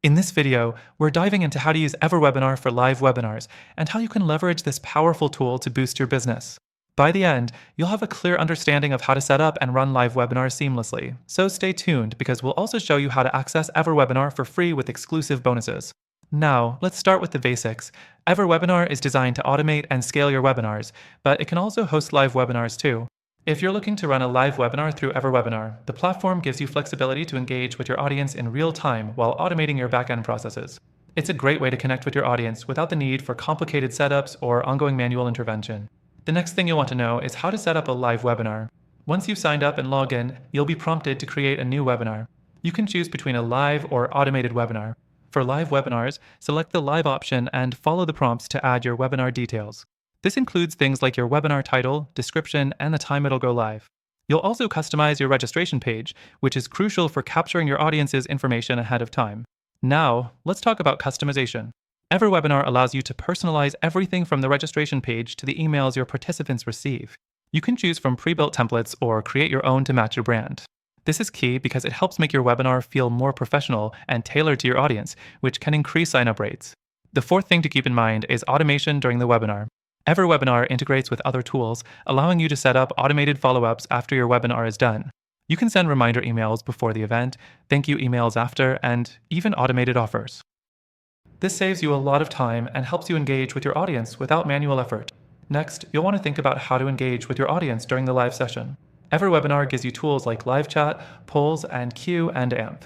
In this video, we're diving into how to use EverWebinar for live webinars and how you can leverage this powerful tool to boost your business. By the end, you'll have a clear understanding of how to set up and run live webinars seamlessly. So stay tuned because we'll also show you how to access EverWebinar for free with exclusive bonuses. Now, let's start with the basics. EverWebinar is designed to automate and scale your webinars, but it can also host live webinars too. If you're looking to run a live webinar through EverWebinar, the platform gives you flexibility to engage with your audience in real time while automating your backend processes. It's a great way to connect with your audience without the need for complicated setups or ongoing manual intervention. The next thing you'll want to know is how to set up a live webinar. Once you've signed up and logged in, you'll be prompted to create a new webinar. You can choose between a live or automated webinar. For live webinars, select the live option and follow the prompts to add your webinar details. This includes things like your webinar title, description, and the time it'll go live. You'll also customize your registration page, which is crucial for capturing your audience's information ahead of time. Now, let's talk about customization. EverWebinar allows you to personalize everything from the registration page to the emails your participants receive. You can choose from pre-built templates or create your own to match your brand. This is key because it helps make your webinar feel more professional and tailored to your audience, which can increase sign-up rates. The fourth thing to keep in mind is automation during the webinar. EverWebinar integrates with other tools, allowing you to set up automated follow-ups after your webinar is done. You can send reminder emails before the event, thank you emails after, and even automated offers. This saves you a lot of time and helps you engage with your audience without manual effort. Next, you'll want to think about how to engage with your audience during the live session. EverWebinar gives you tools like live chat, polls, and Q and AMP,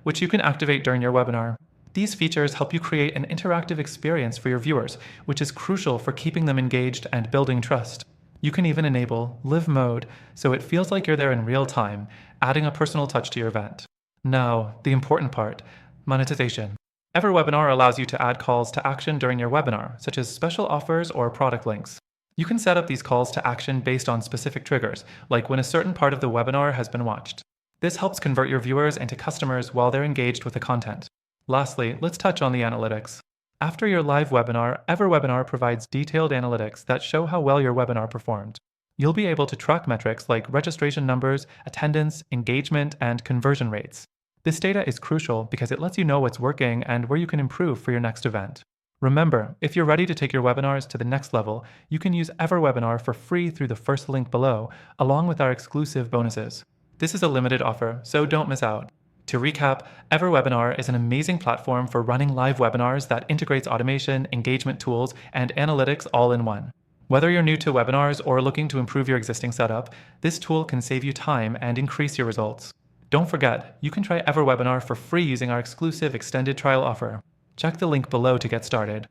which you can activate during your webinar. These features help you create an interactive experience for your viewers, which is crucial for keeping them engaged and building trust. You can even enable live mode, so it feels like you're there in real time, adding a personal touch to your event. Now, the important part, monetization. EverWebinar allows you to add calls to action during your webinar, such as special offers or product links. You can set up these calls to action based on specific triggers, like when a certain part of the webinar has been watched. This helps convert your viewers into customers while they're engaged with the content. Lastly, let's touch on the analytics. After your live webinar, EverWebinar provides detailed analytics that show how well your webinar performed. You'll be able to track metrics like registration numbers, attendance, engagement, and conversion rates. This data is crucial because it lets you know what's working and where you can improve for your next event. Remember, if you're ready to take your webinars to the next level, you can use EverWebinar for free through the first link below, along with our exclusive bonuses. This is a limited offer, so don't miss out. To recap, EverWebinar is an amazing platform for running live webinars that integrates automation, engagement tools, and analytics all in one. Whether you're new to webinars or looking to improve your existing setup, this tool can save you time and increase your results. Don't forget, you can try EverWebinar for free using our exclusive extended trial offer. Check the link below to get started.